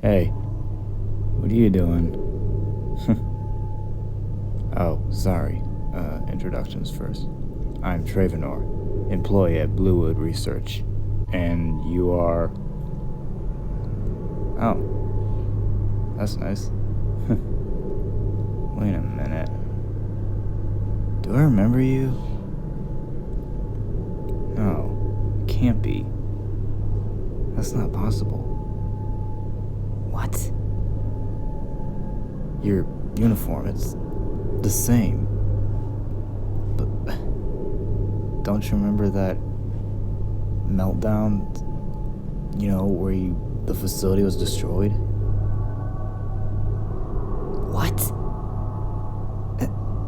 Hey, what are you doing? Oh, sorry. Introductions first. I'm Travenor, employee at Bluewood Research. And you are... Oh, that's nice. Wait a minute. Do I remember you? No, it can't be. That's not possible. What? Your uniform, it's the same. But don't you remember that meltdown, where the facility was destroyed? What?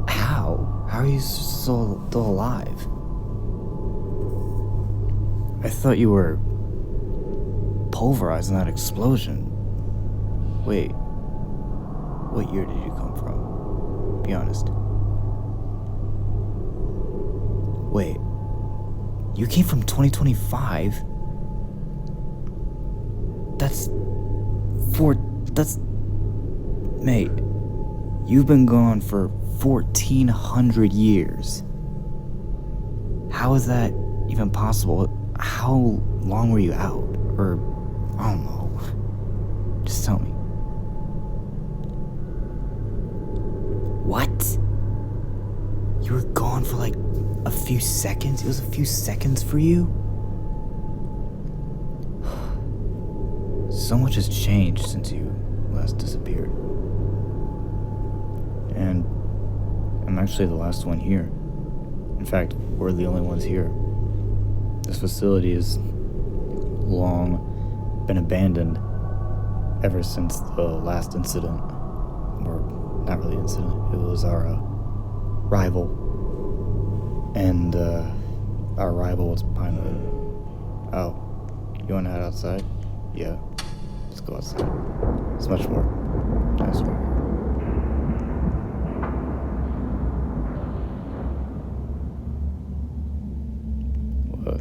How? How are you still alive? I thought you were pulverized in that explosion. Wait, what year did you come from? Be honest. Wait, you came from 2025? Mate, you've been gone for 1,400 years. How is that even possible? How long were you out? Or, I don't know. Just tell me. What? You were gone for like a few seconds? It was a few seconds for you? So much has changed since you last disappeared. And I'm actually the last one here. In fact, we're the only ones here. This facility has long been abandoned ever since the last incident. Or, not really incident, it was our rival. And our rival was finally... Oh, you want to head outside? Yeah, let's go outside. It's much more nicer. What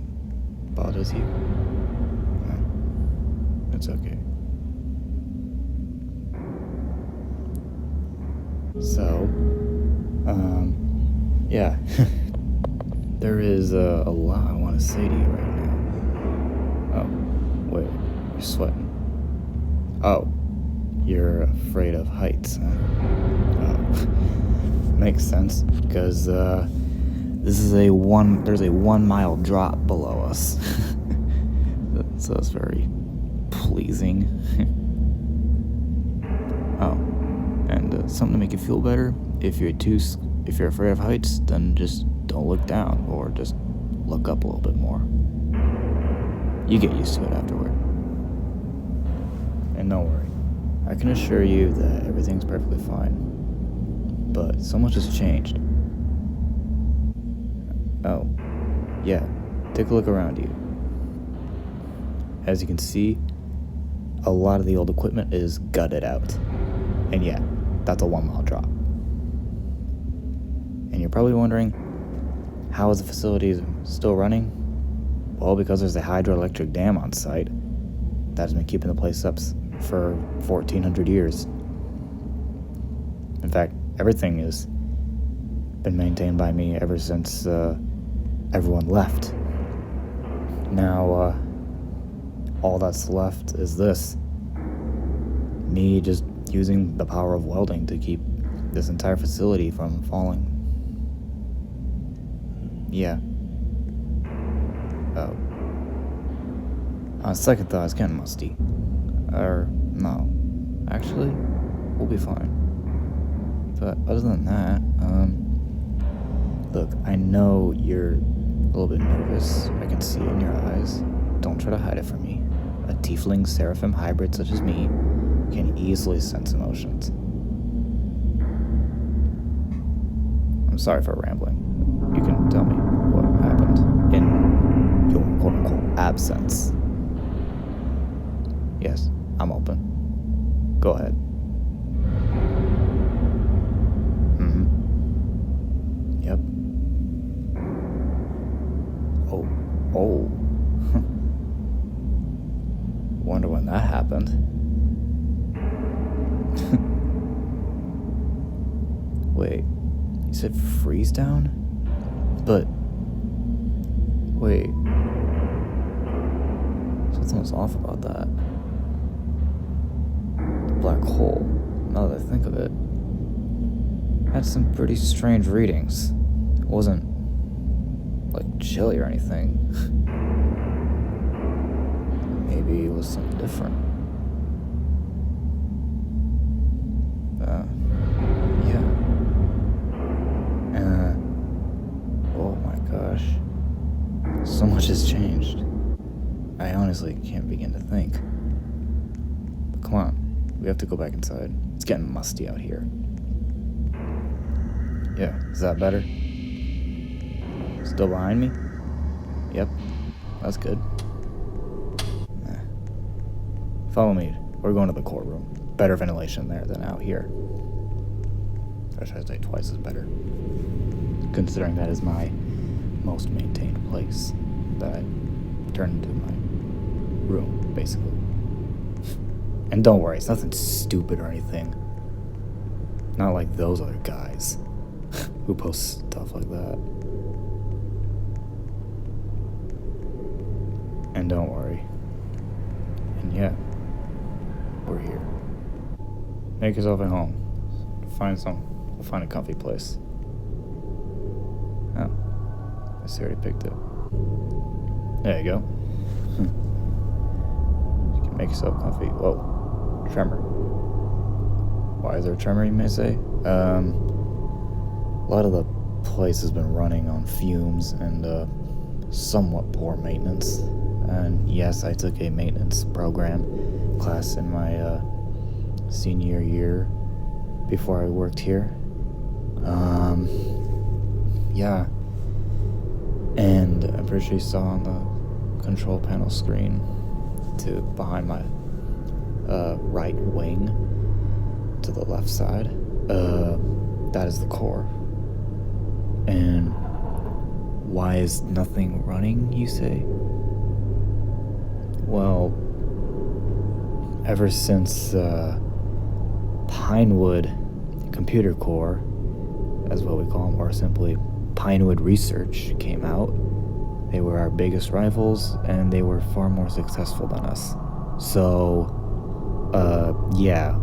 bothers you? No, it's okay. So, yeah. There is a lot I want to say to you right now. Oh, wait, you're sweating. Oh, you're afraid of heights, huh? Oh, makes sense, because there's a 1 mile drop below us. So it's very pleasing. Oh, and something to make you feel better, if you're afraid of heights, then just don't look down, or just look up a little bit more. You get used to it afterward. And don't worry, I can assure you that everything's perfectly fine. But so much has changed. Oh, yeah, take a look around you. As you can see, a lot of the old equipment is gutted out. And yeah, that's a 1 mile drop. And you're probably wondering, how is the facility still running? Well, because there's a hydroelectric dam on site that has been keeping the place up for 1,400 years. In fact, everything has been maintained by me ever since everyone left. Now, all that's left is this. Me just using the power of welding to keep this entire facility from falling. Yeah. Oh. On second thought, it's getting musty. Or, no. Actually, we'll be fine. But other than that, look, I know you're a little bit nervous. I can see it in your eyes. Don't try to hide it from me. A Tiefling Seraphim hybrid such as me can easily sense emotions. I'm sorry for rambling. You can tell me what happened in your quote-unquote absence. Yes, I'm open. Go ahead. Yep. Oh. Wonder when that happened. Wait, you said freeze down? But, wait. Something's off about that. The black hole, now that I think of it, had some pretty strange readings. It wasn't, like, chilly or anything. Maybe it was something different. Yeah. Oh my gosh. So much has changed. I honestly can't begin to think. But come on, we have to go back inside. It's getting musty out here. Yeah, is that better? Still behind me? Yep, that's good. Follow me. We're going to the courtroom. Better ventilation there than out here. Or should I say twice as better? Considering that is my most maintained place that I turned into my room, basically. And don't worry, it's nothing stupid or anything. Not like those other guys who post stuff like that. And don't worry. And yeah, we're here. Make yourself at home. We'll find a comfy place. Oh, I see, already picked it. There you go. You can make yourself comfy. Whoa, tremor. Why is there a tremor, you may say? A lot of the place has been running on fumes and somewhat poor maintenance. And yes, I took a maintenance program class in my senior year before I worked here. Yeah. And I'm pretty sure you saw on the control panel screen to behind my right wing to the left side. That is the core. And why is nothing running, you say? Well, ever since Pinewood Computer Core, as what we call them, or simply Pinewood Research, came out, they were our biggest rivals, and they were far more successful than us. So, yeah,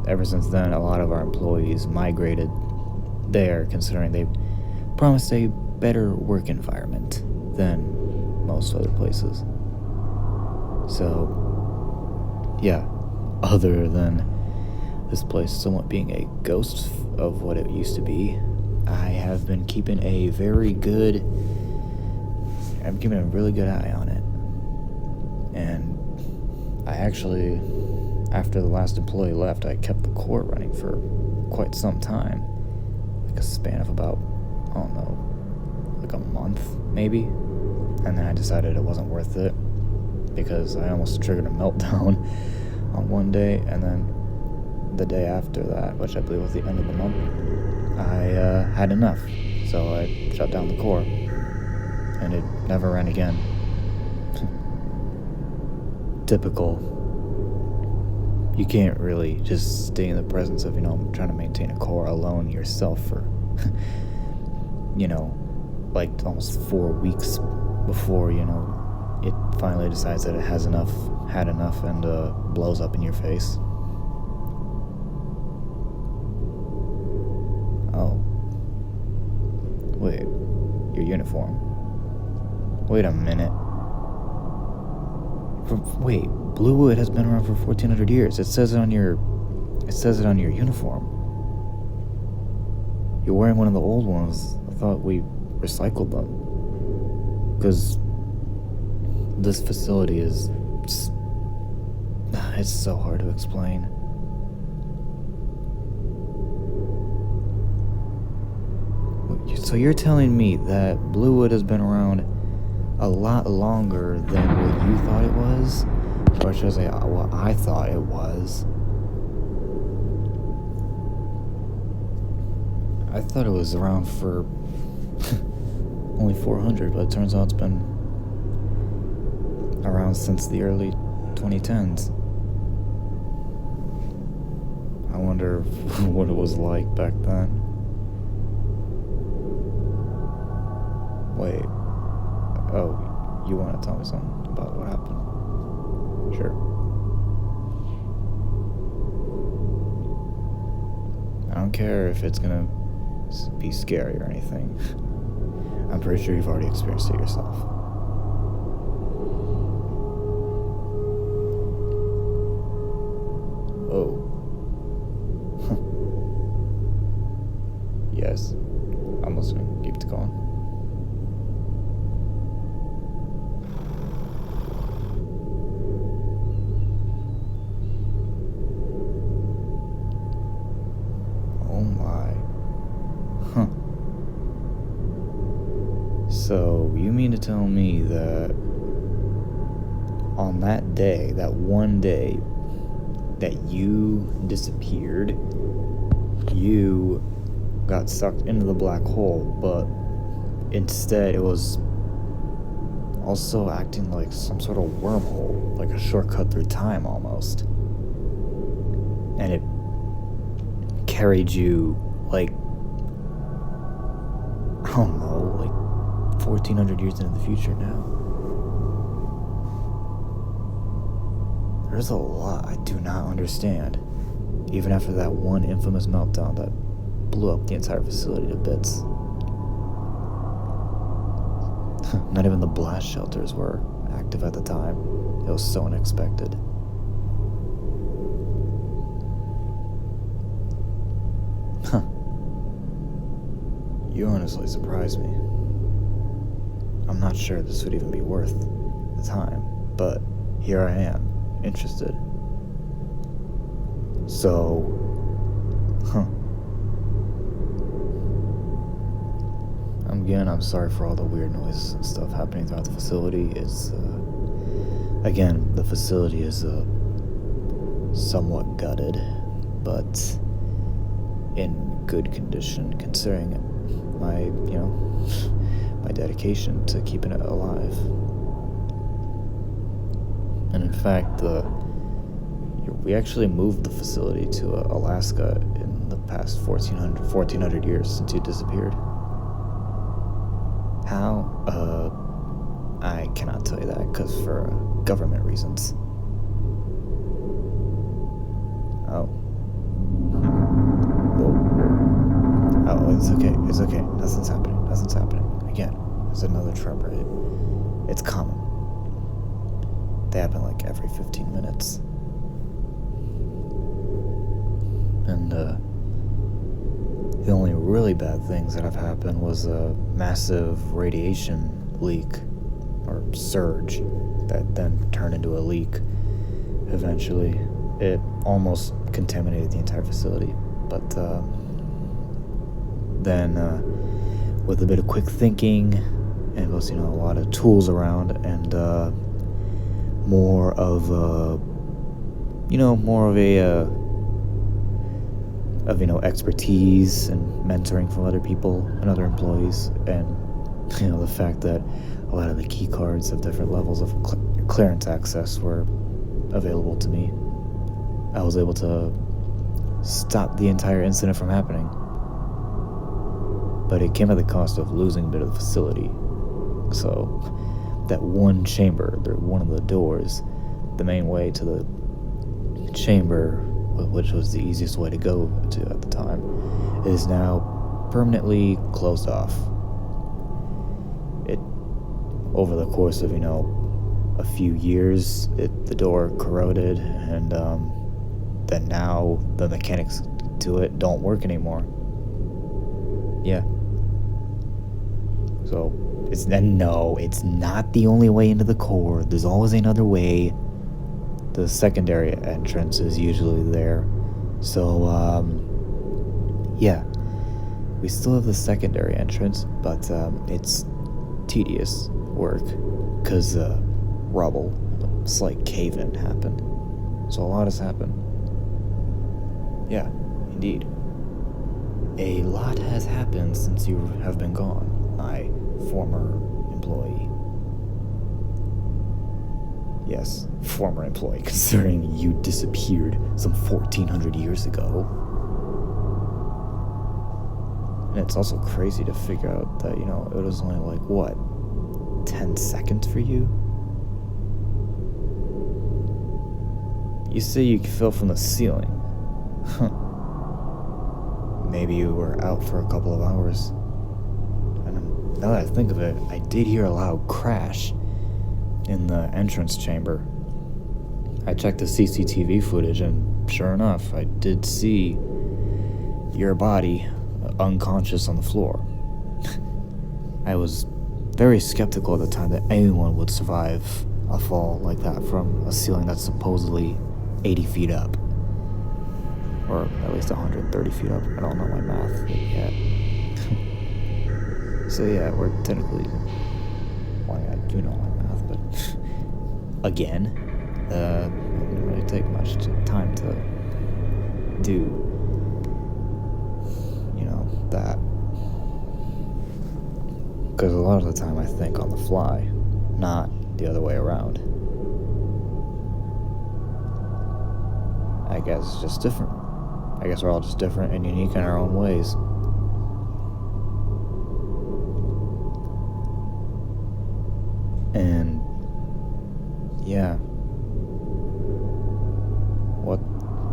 ever since then, a lot of our employees migrated there, considering they promised a better work environment than most other places. So, yeah, other than this place somewhat being a ghost of what it used to be, I have been keeping a really good eye on it. And I actually, after the last employee left, I kept the core running for quite some time. Like a span of about, I don't know, like a month, maybe. And then I decided it wasn't worth it, because I almost triggered a meltdown on one day, and then the day after that, which I believe was the end of the month, I had enough, so I shut down the core, and it never ran again. Typical. You can't really just stay in the presence of, trying to maintain a core alone yourself for, like almost 4 weeks before, it finally decides that it had enough, and blows up in your face. Oh. Wait, your uniform. Wait a minute. Wait, Bluewood has been around for 1400 years. It says it on your uniform. You're wearing one of the old ones. I thought we recycled them. Because this facility is just, it's so hard to explain. So you're telling me that Bluewood has been around a lot longer than what you thought it was? Or should I say what I thought it was? I thought it was around for only 400, but it turns out it's been around since the early 2010s. I wonder what it was like back then. Wait. Oh, you want to tell me something about what happened? Sure. I don't care if it's gonna be scary or anything. I'm pretty sure you've already experienced it yourself. Oh. Yes. I'm listening. Keep it going. Oh my. Huh. So, you mean to tell me that on that day, that one day that you disappeared, you got sucked into the black hole, but instead it was also acting like some sort of wormhole, like a shortcut through time almost. And it carried you, like, I don't know, like 1400 years into the future now. There's a lot I do not understand, even after that one infamous meltdown that blew up the entire facility to bits. Not even the blast shelters were active at the time. It was so unexpected. Huh. You honestly surprised me. I'm not sure this would even be worth the time, but here I am, interested. So, I'm sorry for all the weird noises and stuff happening throughout the facility. It's, again, the facility is, somewhat gutted, but in good condition, considering my, my dedication to keeping it alive. And in fact, we actually moved the facility to Alaska in the past 1400 years since you disappeared. How? I cannot tell you that, because for government reasons. Oh. Whoa. Oh, it's okay. Nothing's happening. Again, there's another tremor. It's common. They happen like every 15 minutes. And, the only really bad things that have happened was a massive radiation leak, or surge, that then turned into a leak eventually. It almost contaminated the entire facility, but then with a bit of quick thinking, and it was, a lot of tools around, and more of expertise and mentoring from other people and other employees, and the fact that a lot of the key cards of different levels of clearance access were available to me, I was able to stop the entire incident from happening. But it came at the cost of losing a bit of the facility. So that one chamber, one of the doors, the main way to the chamber, which was the easiest way to go to at the time, is now permanently closed off. It, over the course of, a few years, the door corroded, and then now the mechanics to it don't work anymore. Yeah. So, it's not the only way into the core. There's always another way. The secondary entrance is usually there. So, yeah. We still have the secondary entrance, but it's tedious work, because rubble, a slight cave-in happened. So a lot has happened. Yeah, indeed. A lot has happened since you have been gone, my former employee. Yes, former employee, considering you disappeared some 1400 years ago. And it's also crazy to figure out that, it was only like, what, 10 seconds for you? You say you fell from the ceiling. Huh. Maybe you were out for a couple of hours. And now that I think of it, I did hear a loud crash in the entrance chamber. I checked the CCTV footage, and sure enough, I did see your body unconscious on the floor. I was very skeptical at the time that anyone would survive a fall like that from a ceiling that's supposedly 80 feet up. Or at least 130 feet up. I don't know my math yet. So yeah, we're technically... Well, I do know my math, but... Again, it didn't really take much time to do, that. Because a lot of the time I think on the fly, not the other way around. I guess it's just different. I guess we're all just different and unique in our own ways. And yeah,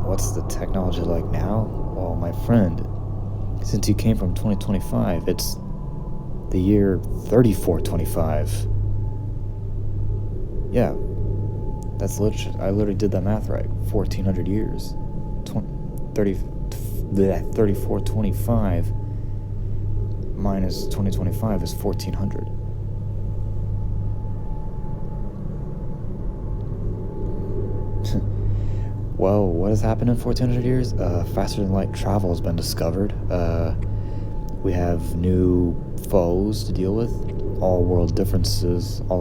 what's the technology like now? Well, my friend, since you came from 2025, it's the year 3425. Yeah, that's literally, I literally did that math right. 1400 years. 3425 minus 2025 is 1400. Well, what has happened in 1400 years? Faster than light travel has been discovered. We have new foes to deal with. All of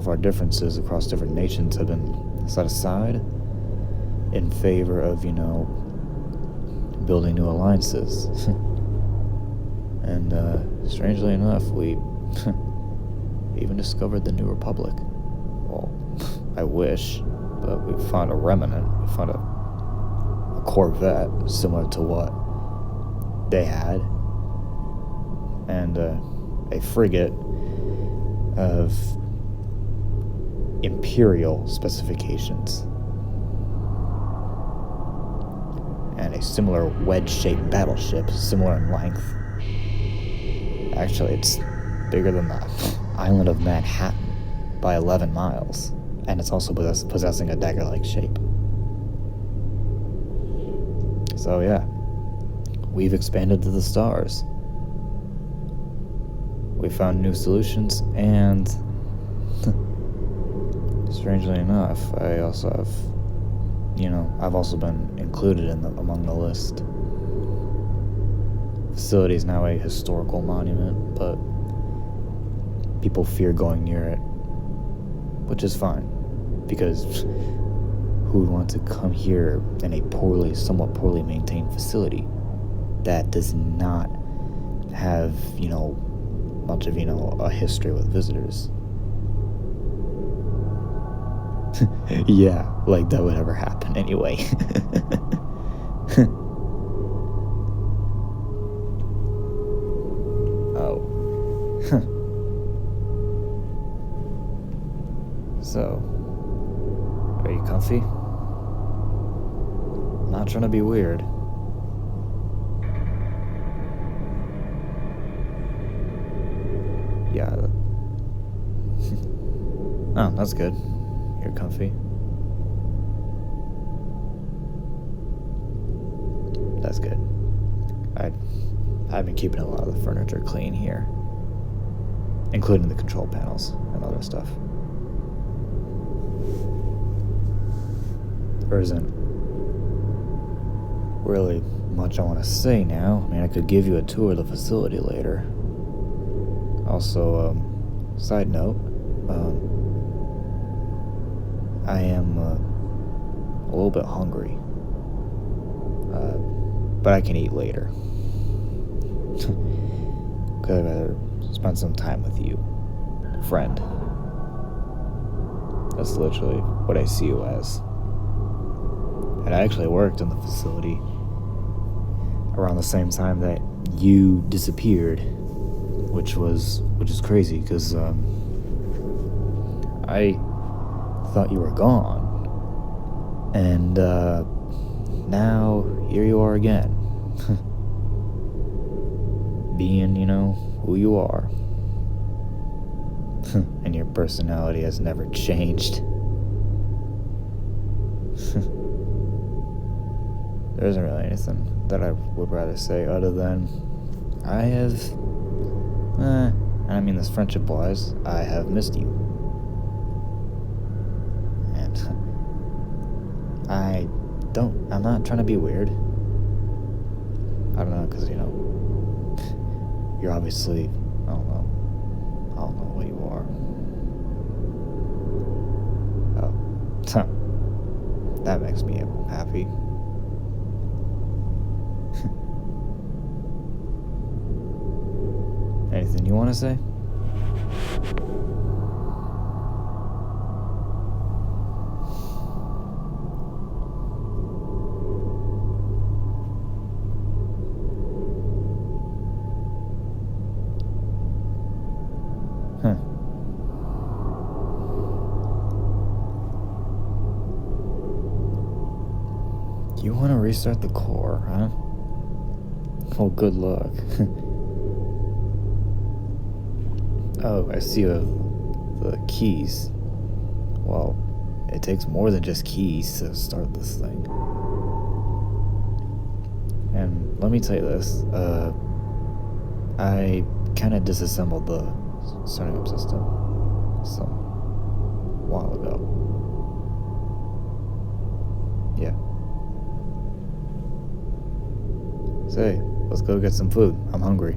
our differences across different nations have been set aside in favor of, building new alliances. And strangely enough, we even discovered the New Republic. Well, I wish, but we found a remnant. We found a Corvette similar to what they had, and a frigate of Imperial specifications, and a similar wedge-shaped battleship, similar in length. Actually, it's bigger than the island of Manhattan by 11 miles, and it's also possessing a dagger-like shape. So yeah, we've expanded to the stars. We found new solutions, and strangely enough, I also have, I've also been included among the list. The facility is now a historical monument, but people fear going near it, which is fine, because who would want to come here in a somewhat poorly maintained facility that does not have, much of, a history with visitors? Yeah, like that would ever happen anyway. Oh. So, are you comfy? Not trying to be weird. Yeah. Oh, that's good. You're comfy. That's good. I've been keeping a lot of the furniture clean here, including the control panels and other stuff. There isn't really much I want to say now. I mean, I could give you a tour of the facility later. Also, side note, I am a little bit hungry, but I can eat later. Because I'd rather spend some time with you, friend. That's literally what I see you as. And I actually worked in the facility around the same time that you disappeared, which is crazy because I thought you were gone, and now here you are again, being, who you are. And your personality has never changed. There isn't really anything that I would rather say other than I have, I mean this friendship wise, I have missed you. And I'm not trying to be weird. I don't know, because, you're obviously, I don't know what you are. Oh, that makes me happy. Anything you want to say? Huh. You want to restart the core, huh? Well, good luck. Oh, I see the keys. Well, it takes more than just keys to start this thing. And let me tell you this, I kind of disassembled the starting up system some while ago. Yeah. Say, let's go get some food. I'm hungry.